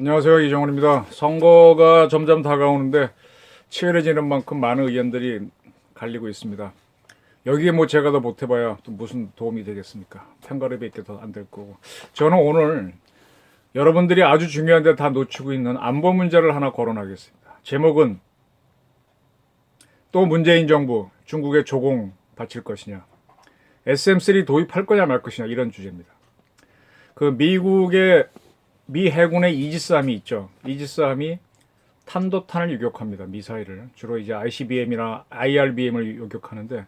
안녕하세요. 이정훈입니다. 선거가 점점 다가오는데 치열해지는 만큼 많은 의견들이 갈리고 있습니다. 여기에 뭐 제가 더 못해봐야 또 무슨 도움이 되겠습니까? 편가르기밖에 더 안 될 거고. 저는 오늘 여러분들이 아주 중요한데 다 놓치고 있는 안보 문제를 하나 거론하겠습니다. 제목은 또 문재인 정부 중국에 조공 바칠 것이냐, SM3 도입할 거냐 말 것이냐 이런 주제입니다. 그 미국의 미 해군의 이지스함이 있죠. 이지스함이 탄도탄을 유격합니다. 미사일을 주로 이제 ICBM이나 IRBM을 유격하는데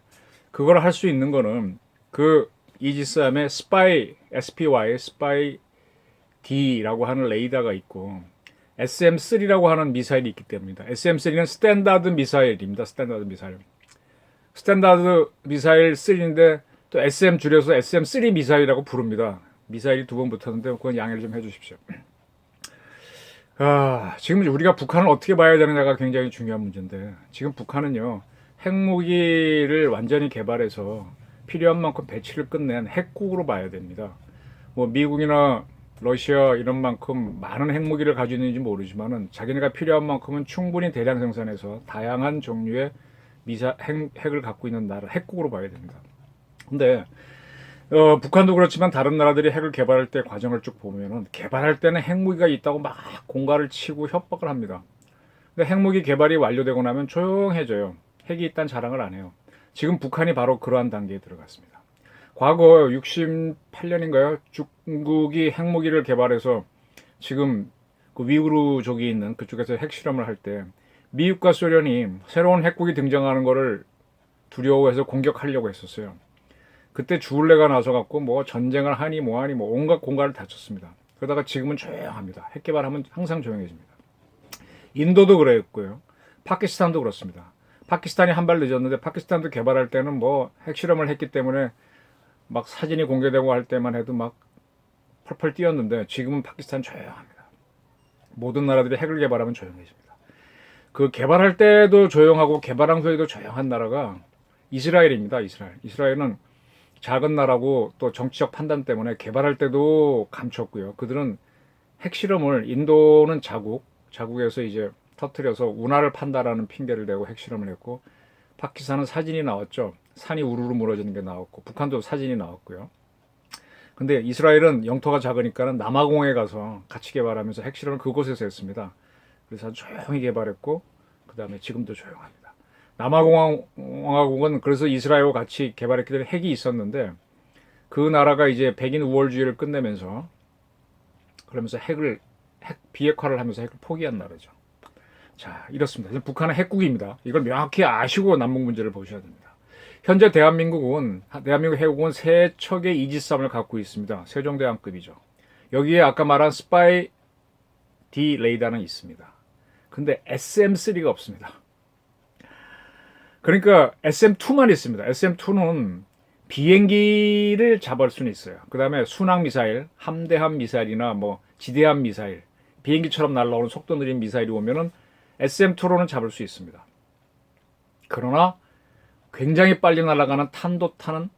그걸 할 수 있는 거는 그 이지스함의 SPY D라고 하는 레이더가 있고 SM3라고 하는 미사일이 있기 때문입니다. SM3는 스탠다드 미사일입니다. 스탠다드 미사일 3인데 또 SM 줄여서 SM3 미사일이라고 부릅니다. 미사일이 두 번 붙었는데 그건 양해를 좀 해주십시오. 지금 우리가 북한을 어떻게 봐야 되느냐가 굉장히 중요한 문제인데 지금 북한은요 핵무기를 완전히 개발해서 필요한 만큼 배치를 끝낸 핵국으로 봐야 됩니다. 뭐 미국이나 러시아 이런 만큼 많은 핵무기를 가지고 있는지 모르지만은 자기네가 필요한 만큼은 충분히 대량 생산해서 다양한 종류의 핵을 갖고 있는 나라 핵국으로 봐야 됩니다. 근데 북한도 그렇지만 다른 나라들이 핵을 개발할 때 과정을 쭉 보면은 개발할 때는 핵무기가 있다고 막 공갈을 치고 협박을 합니다. 근데 핵무기 개발이 완료되고 나면 조용해져요. 핵이 있다는 자랑을 안 해요. 지금 북한이 바로 그러한 단계에 들어갔습니다. 과거 68년인가요? 중국이 핵무기를 개발해서 지금 그 위구르족이 있는 그쪽에서 핵실험을 할 때 미국과 소련이 새로운 핵국이 등장하는 것을 두려워해서 공격하려고 했었어요. 그때 주울레가 나서갖고 뭐 전쟁을 하니 뭐하니 뭐 온갖 공갈을 다쳤습니다. 그러다가 지금은 조용합니다. 핵 개발하면 항상 조용해집니다. 인도도 그랬고요. 파키스탄도 그렇습니다. 파키스탄이 한 발 늦었는데 파키스탄도 개발할 때는 뭐 핵실험을 했기 때문에 막 사진이 공개되고 할 때만 해도 막 펄펄 뛰었는데 지금은 파키스탄 조용합니다. 모든 나라들이 핵을 개발하면 조용해집니다. 그 개발할 때도 조용하고 개발한 후에도 조용한 나라가 이스라엘입니다. 이스라엘은 작은 나라고 또 정치적 판단 때문에 개발할 때도 감췄고요. 그들은 핵실험을 인도는 자국에서 이제 터뜨려서 운하를 판다라는 핑계를 대고 핵실험을 했고 파키스탄은 사진이 나왔죠. 산이 우르르 무너지는 게 나왔고 북한도 사진이 나왔고요. 근데 이스라엘은 영토가 작으니까는 남아공에 가서 같이 개발하면서 핵실험을 그곳에서 했습니다. 그래서 아주 조용히 개발했고 그 다음에 지금도 조용합니다. 남아공화국은 그래서 이스라엘과 같이 개발했기 때문에 핵이 있었는데 그 나라가 이제 백인 우월주의를 끝내면서 그러면서 핵 비핵화를 하면서 핵을 포기한 나라죠. 자, 이렇습니다. 북한은 핵국입니다. 이걸 명확히 아시고 남북 문제를 보셔야 됩니다. 현재 대한민국 해국은 세 척의 이지스함을 갖고 있습니다. 세종대왕급이죠. 여기에 아까 말한 스파이 D 레이더는 있습니다. 근데 SM3가 없습니다. 그러니까 SM2만 있습니다. SM2는 비행기를 잡을 수는 있어요. 그 다음에 순항 미사일, 함대함 미사일이나 뭐 지대함 미사일, 비행기처럼 날아오는 속도 느린 미사일이 오면은 SM2로는 잡을 수 있습니다. 그러나 굉장히 빨리 날아가는 탄도탄은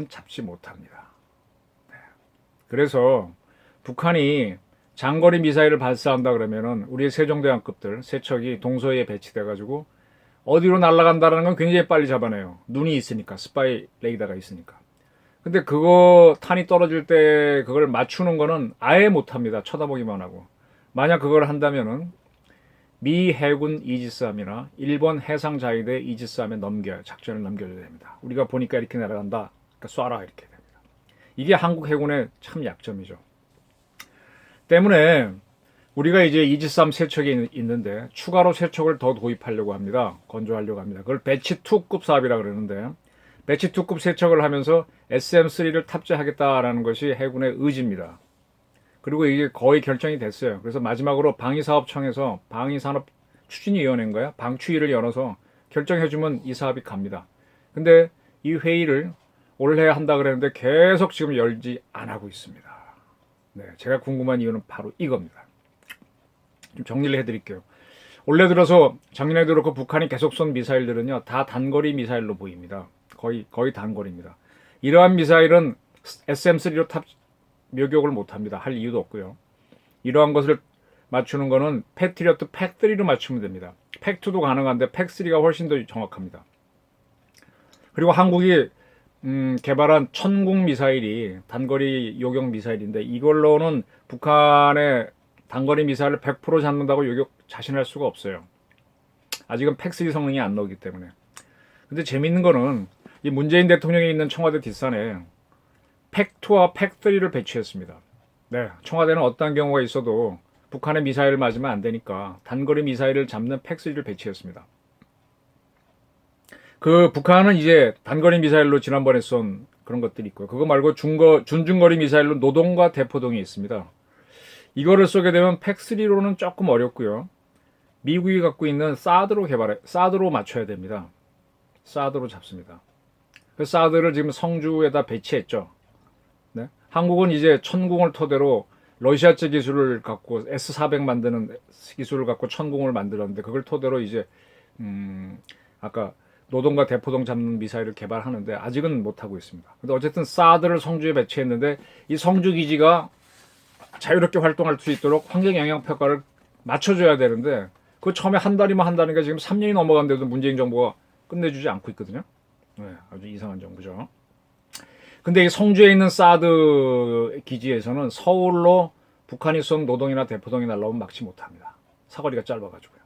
잡지 못합니다. 그래서 북한이 장거리 미사일을 발사한다 그러면은 우리 세종대왕급들 세 척이 동서에 배치돼가지고 어디로 날아간다는 건 굉장히 빨리 잡아내요. 눈이 있으니까, 스파이 레이더가 있으니까. 근데 그거 탄이 떨어질 때 그걸 맞추는 거는 아예 못합니다. 쳐다보기만 하고. 만약 그걸 한다면은 미 해군 이지스함이나 일본 해상자위대 이지스함에 작전을 넘겨줘야 됩니다. 우리가 보니까 이렇게 날아간다. 그러니까 쏴라 이렇게 됩니다. 이게 한국 해군의 참 약점이죠. 때문에 우리가 이제 이지스함 세 척이 있는데 추가로 세 척을 더 도입하려고 합니다. 건조하려고 합니다. 그걸 배치2급 사업이라 그러는데 배치2급 세 척을 하면서 SM3를 탑재하겠다라는 것이 해군의 의지입니다. 그리고 이게 거의 결정이 됐어요. 그래서 마지막으로 방위사업청에서 방위산업추진위원회인가요? 방추위를 열어서 결정해주면 이 사업이 갑니다. 근데 이 회의를 올해 한다 그랬는데 계속 지금 열지 안 하고 있습니다. 네, 제가 궁금한 이유는 바로 이겁니다. 좀 정리를 해드릴게요. 올해 들어서 작년에도 그렇고 북한이 계속 쏜 미사일들은요 다 단거리 미사일로 보입니다. 거의 단거리입니다. 이러한 미사일은 SM3로 묘격을 못합니다. 할 이유도 없고요. 이러한 것을 맞추는 거는 패트리어트 팩3로 맞추면 됩니다. 팩2도 가능한데 팩3가 훨씬 더 정확합니다. 그리고 한국이 개발한 천궁 미사일이 단거리 요격 미사일인데 이걸로는 북한의 단거리 미사일을 100% 잡는다고 자신할 수가 없어요. 아직은 팩3 성능이 안 나오기 때문에. 근데 재밌는 거는 이 문재인 대통령이 있는 청와대 뒷산에 팩2와 팩3를 배치했습니다. 네, 청와대는 어떤 경우가 있어도 북한의 미사일을 맞으면 안 되니까 단거리 미사일을 잡는 팩3를 배치했습니다. 그 북한은 이제 단거리 미사일로 지난번에 쏜 그런 것들이 있고요. 그거 말고 준중거리 미사일로 노동과 대포동이 있습니다. 이거를 쏘게 되면 팩3로는 조금 어렵고요. 미국이 갖고 있는 사드로 맞춰야 됩니다. 사드로 잡습니다. 그 사드를 지금 성주에다 배치했죠. 네? 한국은 이제 천궁을 토대로 러시아제 기술을 갖고 S400 만드는 기술을 갖고 천궁을 만들었는데 그걸 토대로 이제 아까 노동과 대포동 잡는 미사일을 개발하는데 아직은 못하고 있습니다. 근데 어쨌든 사드를 성주에 배치했는데 이 성주 기지가 자유롭게 활동할 수 있도록 환경 영향 평가를 맞춰줘야 되는데 그 처음에 한 달이면 한다니까 지금 3년이 넘어간데도 문재인 정부가 끝내주지 않고 있거든요. 네, 아주 이상한 정부죠. 근데 이 성주에 있는 사드 기지에서는 서울로 북한이 쏜 노동이나 대포동이 날라오면 막지 못합니다. 사거리가 짧아가지고요.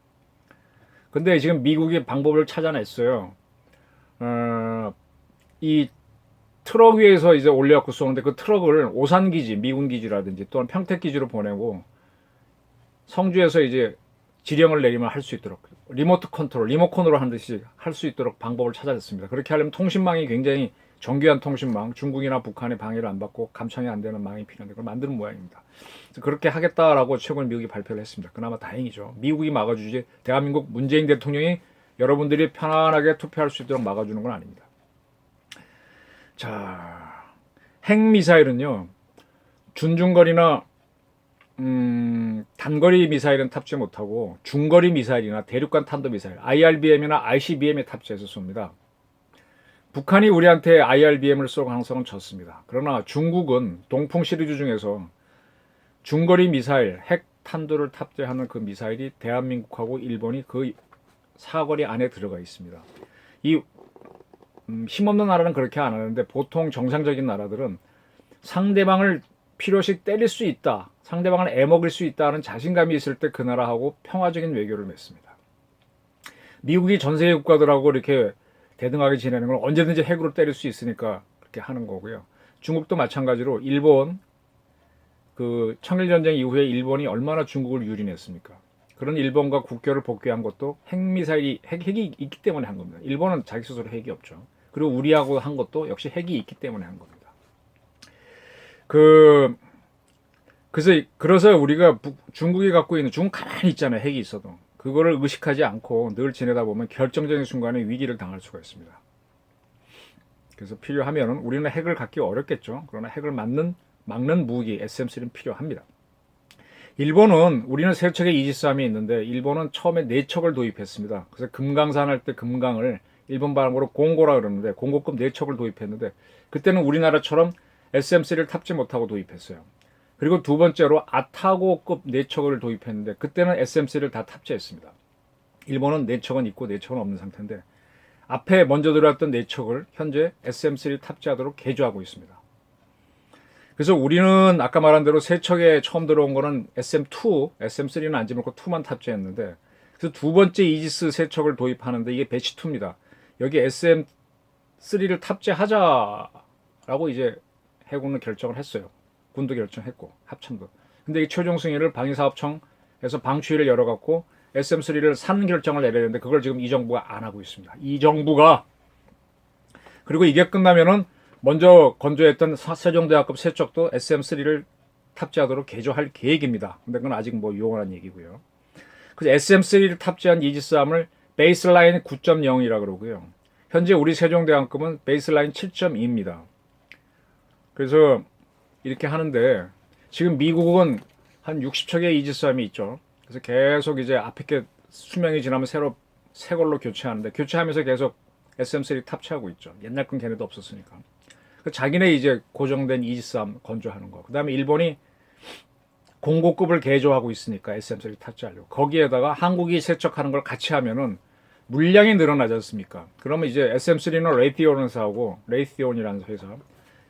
근데 지금 미국이 방법을 찾아냈어요. 이 트럭 위에서 이제 올려갖고 쏘는데 그 트럭을 오산 기지, 미군 기지라든지 또는 평택 기지로 보내고 성주에서 이제 지령을 내리면 할 수 있도록 리모트 컨트롤, 리모컨으로 한 듯이 할 수 있도록 방법을 찾아냈습니다. 그렇게 하려면 통신망이 굉장히 정교한 통신망, 중국이나 북한의 방해를 안 받고 감청이 안 되는 망이 필요한데 그걸 만드는 모양입니다. 그래서 그렇게 하겠다라고 최근 미국이 발표를 했습니다. 그나마 다행이죠. 미국이 막아주지 대한민국 문재인 대통령이 여러분들이 편안하게 투표할 수 있도록 막아주는 건 아닙니다. 자, 핵미사일은요. 준중거리나 단거리 미사일은 탑재 못하고 중거리 미사일이나 대륙간 탄도미사일, IRBM이나 ICBM에 탑재해서 쏩니다. 북한이 우리한테 IRBM을 쏠 가능성은 적습니다. 그러나 중국은 동풍 시리즈 중에서 중거리 미사일, 핵 탄도를 탑재하는 그 미사일이 대한민국하고 일본이 그 사거리 안에 들어가 있습니다. 이 힘없는 나라는 그렇게 안 하는데 보통 정상적인 나라들은 상대방을 필요시 때릴 수 있다, 상대방을 애먹일 수 있다는 자신감이 있을 때 그 나라하고 평화적인 외교를 맺습니다. 미국이 전 세계 국가들하고 이렇게 대등하게 지내는 건 언제든지 핵으로 때릴 수 있으니까 그렇게 하는 거고요. 중국도 마찬가지로 일본 그 청일전쟁 이후에 일본이 얼마나 중국을 유린했습니까? 그런 일본과 국교를 복귀한 것도 핵이 있기 때문에 한 겁니다. 일본은 자기 스스로 핵이 없죠. 그리고 우리하고 한 것도 역시 핵이 있기 때문에 한 겁니다. 그래서 우리가 중국이 갖고 있는 중국 가만히 있잖아요. 핵이 있어도 그거를 의식하지 않고 늘 지내다 보면 결정적인 순간에 위기를 당할 수가 있습니다. 그래서 필요하면 우리는 핵을 갖기 어렵겠죠. 그러나 핵을 막는 무기 SM-3는 필요합니다. 일본은 우리는 세 척의 이지스함이 있는데 일본은 처음에 네 척을 도입했습니다. 그래서 금강산 할 때 금강을 일본 발음으로 공고라 그러는데 공고급 네 척을 도입했는데 그때는 우리나라처럼 SM-3를 탑재 못하고 도입했어요. 그리고 두 번째로 아타고급 내척을 도입했는데 그때는 SM-3를 다 탑재했습니다. 일본은 내척은 있고 내척은 없는 상태인데 앞에 먼저 들어왔던 내척을 현재 SM-3 탑재하도록 개조하고 있습니다. 그래서 우리는 아까 말한 대로 세 척에 처음 들어온 거는 SM-2, SM-3는 안 집어넣고 2만 탑재했는데 그래서 두 번째 이지스 세 척을 도입하는데 이게 배치 2입니다. 여기 SM-3를 탑재하자라고 이제 해군은 결정을 했어요. 군도 결정했고 합참도. 근데 이 최종 승인을 방위사업청에서 방추위를 열어갖고 SM-3를 사는 결정을 내려야 되는데 그걸 지금 이 정부가 안 하고 있습니다. 이 정부가. 그리고 이게 끝나면은 먼저 건조했던 세종대왕급 세 척도 SM-3를 탑재하도록 개조할 계획입니다. 근데 그건 아직 뭐 용언한 얘기고요. 그래서 SM-3를 탑재한 이지스함을 베이스라인 9.0이라고 그러고요. 현재 우리 세종대왕급은 베이스라인 7.2입니다. 그래서 이렇게 하는데 지금 미국은 한 60척의 이지스함이 있죠. 그래서 계속 이제 앞에 게 수명이 지나면 새 걸로 교체하는데 교체하면서 계속 SM-3 탑재하고 있죠. 옛날 건 걔네도 없었으니까. 자기네 이제 고정된 이지스함 건조하는 거. 그 다음에 일본이 공고급을 개조하고 있으니까 SM3 탑재하려고. 거기에다가 한국이 세척하는 걸 같이 하면은 물량이 늘어나지 않습니까? 그러면 이제 SM3는 레이티온이라는 회사,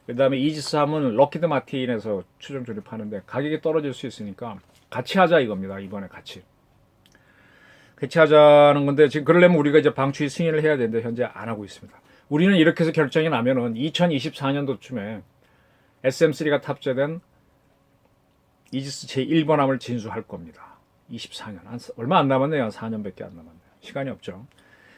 그 다음에 이지스함은 럭키드 마틴에서 최종 조립하는데 가격이 떨어질 수 있으니까 같이 하자 이겁니다. 이번에 같이 하자는 건데, 지금 그러려면 우리가 이제 방추위 승인을 해야 되는데 현재 안 하고 있습니다. 우리는 이렇게 해서 결정이 나면은 2024년도쯤에 SM3가 탑재된 이지스 제1번함을 진수할 겁니다. 24년. 얼마 안 남았네요. 4년밖에 안 남았네요. 시간이 없죠.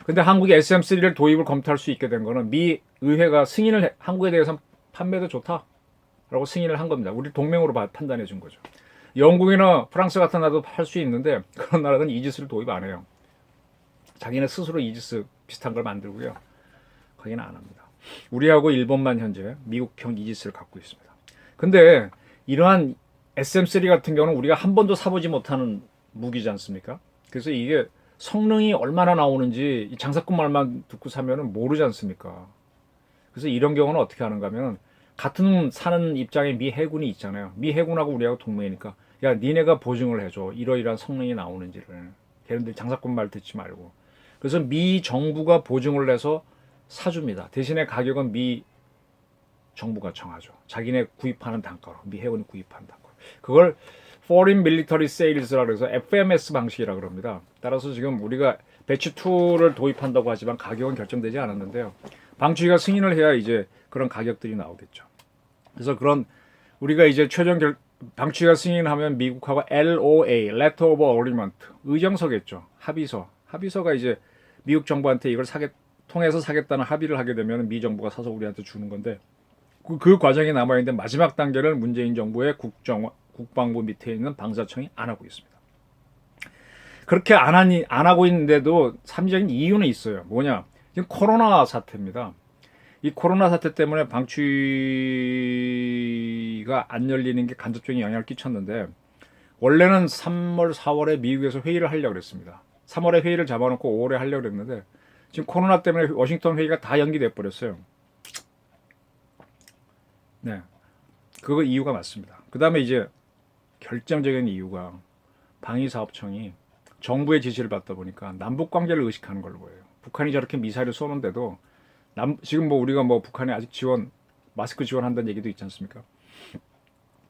근데 한국이 SM3를 도입을 검토할 수 있게 된 거는 미 의회가 승인을 한국에 대해서 판매도 좋다라고 승인을 한 겁니다. 우리 동맹으로 판단해 준 거죠. 영국이나 프랑스 같은 나라도 할 수 있는데 그런 나라는 이지스를 도입 안 해요. 자기네 스스로 이지스 비슷한 걸 만들고요. 거기는 안 합니다. 우리하고 일본만 현재 미국형 이지스를 갖고 있습니다. 근데 이러한 SM3 같은 경우는 우리가 한 번도 사보지 못하는 무기지 않습니까? 그래서 이게 성능이 얼마나 나오는지 장사꾼 말만 듣고 사면은 모르지 않습니까? 그래서 이런 경우는 어떻게 하는가 하면, 같은 사는 입장에 미 해군이 있잖아요. 미 해군하고 우리하고 동맹이니까, 야, 니네가 보증을 해줘. 이러이러한 성능이 나오는지를. 걔네들 장사꾼 말 듣지 말고. 그래서 미 정부가 보증을 해서 사줍니다. 대신에 가격은 미 정부가 정하죠. 자기네 구입하는 단가로. 미 해군이 구입하는 단가로. 그걸 Foreign Military Sales라고 해서 FMS 방식이라고 그럽니다. 따라서 지금 우리가 배치 2를 도입한다고 하지만 가격은 결정되지 않았는데요. 방추위가 승인을 해야 이제 그런 가격들이 나오겠죠. 그래서 그런 우리가 이제 방추위가 승인하면 미국하고 LOA, Letter of Agreement, 의정서겠죠. 합의서가 이제 미국 정부한테 이걸 통해서 사겠다는 합의를 하게 되면 미 정부가 사서 우리한테 주는 건데, 그 과정이 남아있는데 마지막 단계를 문재인 정부의 국방부 밑에 있는 방사청이 안 하고 있습니다. 그렇게 안 하고 있는데도 삼적인 이유는 있어요. 뭐냐? 지금 코로나 사태입니다. 이 코로나 사태 때문에 방추위가 안 열리는 게 간접적인 영향을 끼쳤는데, 원래는 3월, 4월에 미국에서 회의를 하려고 그랬습니다. 3월에 회의를 잡아놓고 5월에 하려고 그랬는데 지금 코로나 때문에 워싱턴 회의가 다 연기돼 버렸어요. 네, 그거 이유가 맞습니다. 그 다음에 이제 결정적인 이유가 방위사업청이 정부의 지시를 받다 보니까 남북 관계를 의식하는 걸로 보여요. 북한이 저렇게 미사일을 쏘는데도 지금 뭐 우리가 뭐 북한에 아직 마스크 지원한다는 얘기도 있지 않습니까?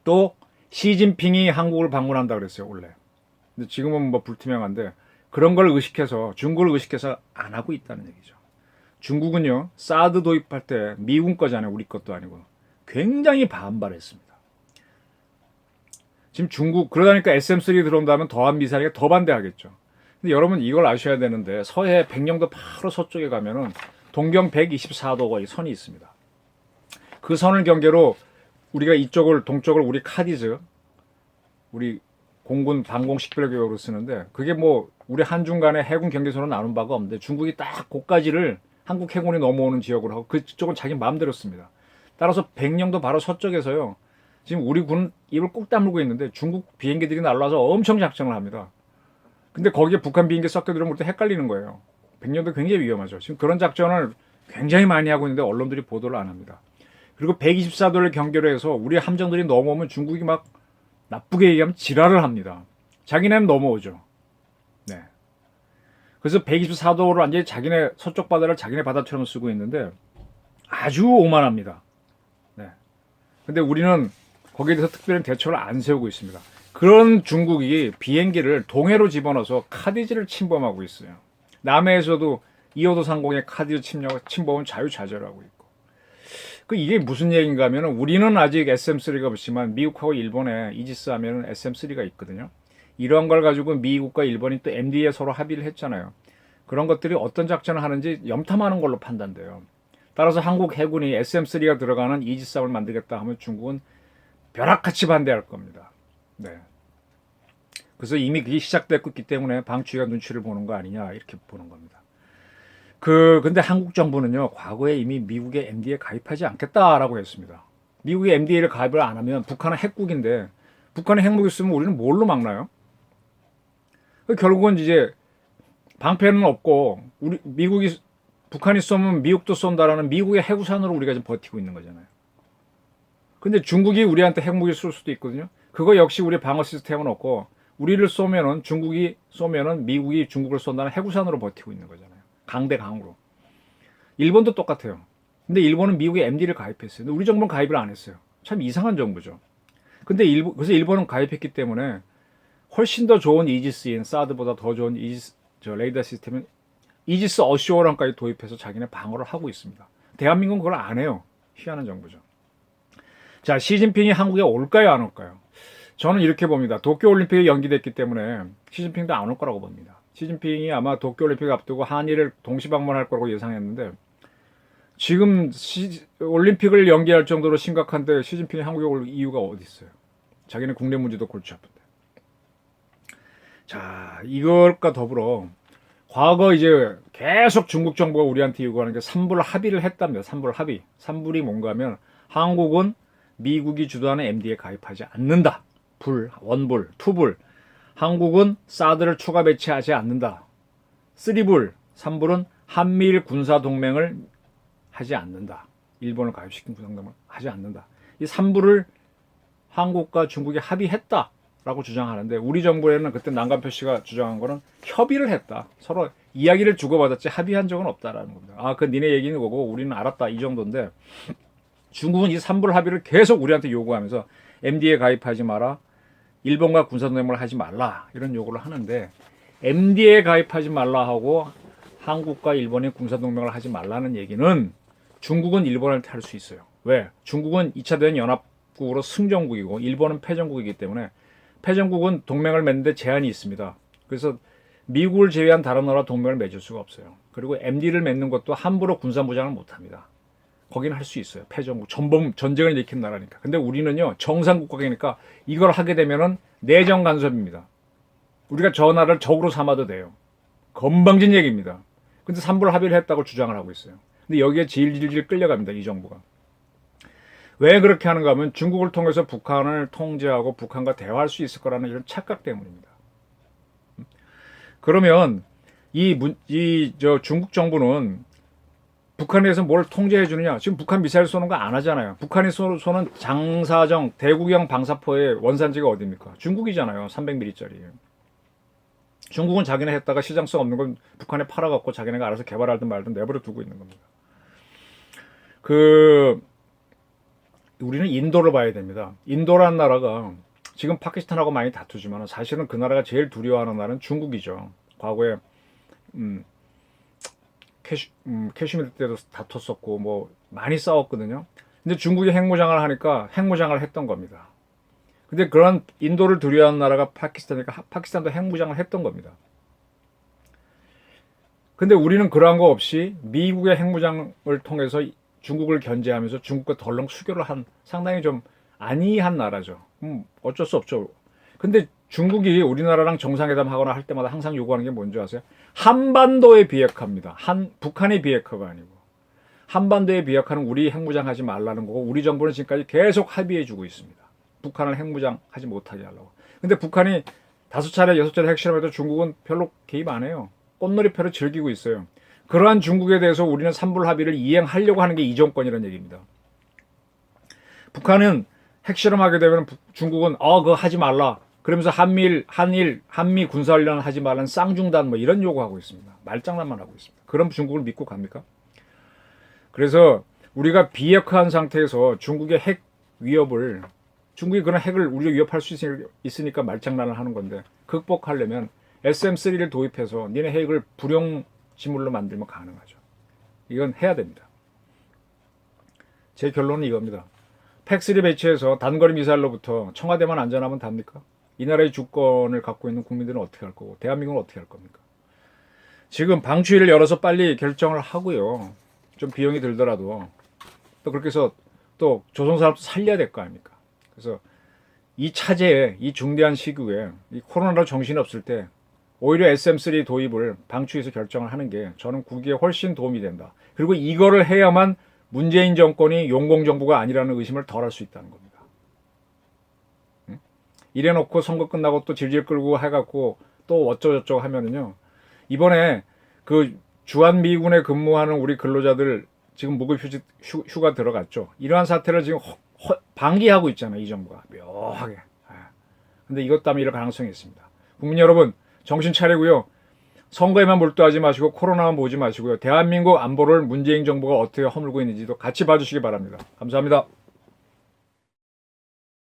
또 시진핑이 한국을 방문한다 그랬어요, 원래. 근데 지금은 뭐 불투명한데 그런 걸 의식해서, 중국을 의식해서 안 하고 있다는 얘기죠. 중국은요, 사드 도입할 때 미군 거잖아요, 우리 것도 아니고. 굉장히 반발했습니다. 지금 그러다니까 SM3 들어온다면 더한 미사일에 더 반대하겠죠. 근데 여러분 이걸 아셔야 되는데, 서해 백령도 바로 서쪽에 가면은 동경 124도가 선이 있습니다. 그 선을 경계로 우리가 동쪽을 우리 카디즈, 우리 공군 방공 식별교역으로 쓰는데, 그게 뭐 우리 한중 간의 해군 경계선으로 나눈 바가 없는데 중국이 딱 고까지를 한국 해군이 넘어오는 지역으로 하고 그쪽은 자기 마음대로 씁니다. 따라서 백령도 바로 서쪽에서요, 지금 우리 군은 입을 꾹 다물고 있는데 중국 비행기들이 날라와서 엄청 작전을 합니다. 근데 거기에 북한 비행기 섞여 들어오면 우리 헷갈리는 거예요. 백령도 굉장히 위험하죠. 지금 그런 작전을 굉장히 많이 하고 있는데 언론들이 보도를 안 합니다. 그리고 124도를 경계로 해서 우리 함정들이 넘어오면 중국이 막 나쁘게 얘기하면 지랄을 합니다. 자기네는 넘어오죠. 네. 그래서 124도를 완전히 자기네 서쪽 바다를 자기네 바다처럼 쓰고 있는데 아주 오만합니다. 네. 근데 우리는 거기에 대해서 특별한 대처를 안 세우고 있습니다. 그런 중국이 비행기를 동해로 집어넣어서 카디즈를 침범하고 있어요. 남해에서도 2호도 상공의 카디즈 침범은 자유자재하고 있고. 이게 무슨 얘기인가 하면, 우리는 아직 SM3가 없지만 미국하고 일본에 이지스 하면 SM3가 있거든요. 이런 걸 가지고 미국과 일본이 또 MD에 서로 합의를 했잖아요. 그런 것들이 어떤 작전을 하는지 염탐하는 걸로 판단돼요. 따라서 한국 해군이 SM3가 들어가는 이지스함을 만들겠다 하면 중국은 벼락같이 반대할 겁니다. 네. 그래서 이미 그게 시작됐기 때문에 방추위가 눈치를 보는 거 아니냐, 이렇게 보는 겁니다. 근데 한국 정부는요, 과거에 이미 미국의 MD에 가입하지 않겠다라고 했습니다. 미국이 MDA를 가입을 안 하면 북한은 핵국인데, 북한에 핵무기 쓰면 우리는 뭘로 막나요? 결국은 이제 방패는 없고, 북한이 쏘면 미국도 쏜다라는 미국의 핵우산으로 우리가 지금 버티고 있는 거잖아요. 근데 중국이 우리한테 핵무기 쏠 수도 있거든요. 그거 역시 우리 방어 시스템은 없고 우리를 쏘면은 중국이 쏘면은 미국이 중국을 쏜다는 해구산으로 버티고 있는 거잖아요. 강대 강으로. 일본도 똑같아요. 근데 일본은 미국의 MD를 가입했어요. 근데 우리 정부는 가입을 안 했어요. 참 이상한 정부죠. 근데 그래서 일본은 가입했기 때문에 훨씬 더 좋은 이지스인 사드보다 더 좋은 레이더 시스템은 이지스 어쇼어랑까지 도입해서 자기네 방어를 하고 있습니다. 대한민국은 그걸 안 해요. 희한한 정부죠. 자, 시진핑이 한국에 올까요, 안 올까요? 저는 이렇게 봅니다. 도쿄올림픽이 연기됐기 때문에 시진핑도 안 올 거라고 봅니다. 시진핑이 아마 도쿄올림픽 앞두고 한일을 동시방문할 거라고 예상했는데 지금 올림픽을 연기할 정도로 심각한데 시진핑이 한국에 올 이유가 어디 있어요? 자기는 국내 문제도 골치 아픈데. 자, 이것과 더불어 과거 이제 계속 중국 정부가 우리한테 요구하는 게 삼불 합의를 했답니다. 삼불 합의. 삼불이 뭔가 하면 한국은 미국이 주도하는 MD에 가입하지 않는다. 원불, 투불. 한국은 사드를 추가 배치하지 않는다. 쓰리불, 삼불은 한미일 군사동맹을 하지 않는다. 일본을 가입시킨 군사동맹을 하지 않는다. 이 삼불을 한국과 중국이 합의했다라고 주장하는데 우리 정부에는 그때 남관표 씨가 주장한 거는 협의를 했다. 서로 이야기를 주고받았지 합의한 적은 없다라는 겁니다. 아, 그 니네 얘기는 거고 우리는 알았다 이 정도인데 중국은 이 삼불 합의를 계속 우리한테 요구하면서 MD에 가입하지 마라. 일본과 군사동맹을 하지 말라. 이런 요구를 하는데 MD에 가입하지 말라 하고 한국과 일본이 군사동맹을 하지 말라는 얘기는 중국은 일본한테 할 수 있어요. 왜? 중국은 2차 대전 연합국으로 승전국이고 일본은 패전국이기 때문에 패전국은 동맹을 맺는데 제한이 있습니다. 그래서 미국을 제외한 다른 나라 동맹을 맺을 수가 없어요. 그리고 MD를 맺는 것도 함부로 군사무장을 못합니다. 거기는 할 수 있어요. 패전국, 전쟁을 일으킨 나라니까. 근데 우리는요, 정상국가니까 이걸 하게 되면은 내정 간섭입니다. 우리가 저 나라를 적으로 삼아도 돼요. 건방진 얘기입니다. 근데 삼불 합의를 했다고 주장을 하고 있어요. 근데 여기에 질질질 끌려갑니다. 이 정부가. 왜 그렇게 하는가 하면 중국을 통해서 북한을 통제하고 북한과 대화할 수 있을 거라는 이런 착각 때문입니다. 그러면 중국 정부는 북한에 대해서 뭘 통제해 주느냐? 지금 북한 미사일 쏘는 거 안 하잖아요. 북한이 쏘는 장사정 대구경 방사포의 원산지가 어디입니까? 중국이잖아요. 300mm짜리. 중국은 자기네 했다가 시장성 없는 건 북한에 팔아갖고 자기네가 알아서 개발하든 말든 내버려 두고 있는 겁니다. 우리는 인도를 봐야 됩니다. 인도라는 나라가 지금 파키스탄하고 많이 다투지만 사실은 그 나라가 제일 두려워하는 나라는 중국이죠. 과거에 캐슈미르 때도 다퉜었고 뭐 많이 싸웠거든요. 근데 중국이 핵무장을 하니까 핵무장을 했던 겁니다. 근데 그런 인도를 두려워하는 나라가 파키스탄이니까 파키스탄도 핵무장을 했던 겁니다. 근데 우리는 그러한 거 없이 미국의 핵무장을 통해서 중국을 견제하면서 중국과 덜렁 수교를 한 상당히 좀 안이한 나라죠. 어쩔 수 없죠. 근데 중국이 우리나라랑 정상회담 하거나 할 때마다 항상 요구하는 게 뭔지 아세요? 한반도에 비핵화입니다. 북한의 비핵화가 아니고. 한반도에 비핵화는 우리 핵무장 하지 말라는 거고 우리 정부는 지금까지 계속 합의해 주고 있습니다. 북한을 핵무장 하지 못하게 하려고. 근데 북한이 5차례, 6차례 핵실험해도 중국은 별로 개입 안 해요. 꽃놀이표를 즐기고 있어요. 그러한 중국에 대해서 우리는 삼불 합의를 이행하려고 하는 게 이 정권이라는 얘기입니다. 북한은 핵실험하게 되면 중국은 그거 하지 말라. 그러면서 한미 군사훈련 하지 말라는 쌍중단 뭐 이런 요구하고 있습니다. 말장난만 하고 있습니다. 그럼 중국을 믿고 갑니까? 그래서 우리가 비핵화한 상태에서 중국의 핵 위협을 중국이 그런 핵을 우리가 위협할 수 있으니까 말장난을 하는 건데 극복하려면 SM3를 도입해서 니네 핵을 불용지물로 만들면 가능하죠. 이건 해야 됩니다. 제 결론은 이겁니다. 팩3 배치해서 단거리 미사일로부터 청와대만 안전하면 답니까? 이 나라의 주권을 갖고 있는 국민들은 어떻게 할 거고 대한민국은 어떻게 할 겁니까? 지금 방추위를 열어서 빨리 결정을 하고요. 좀 비용이 들더라도 또 그렇게 해서 또 조선산업도 살려야 될 거 아닙니까? 그래서 이 차제에 이 중대한 시국에 이 코로나로 정신이 없을 때 오히려 SM3 도입을 방추위에서 결정을 하는 게 저는 국익에 훨씬 도움이 된다. 그리고 이거를 해야만 문재인 정권이 용공정부가 아니라는 의심을 덜 할 수 있다는 겁니다. 이래놓고 선거 끝나고 또 질질 끌고 해갖고 또 어쩌고저쩌고 하면은요. 이번에 그 주한미군에 근무하는 우리 근로자들 지금 무급휴직 휴가 들어갔죠. 이러한 사태를 지금 방기하고 있잖아요. 이 정부가 묘하게. 근데 이것 때문에 이럴 가능성이 있습니다. 국민 여러분, 정신 차리고요. 선거에만 몰두하지 마시고 코로나만 보지 마시고요. 대한민국 안보를 문재인 정부가 어떻게 허물고 있는지도 같이 봐주시기 바랍니다. 감사합니다.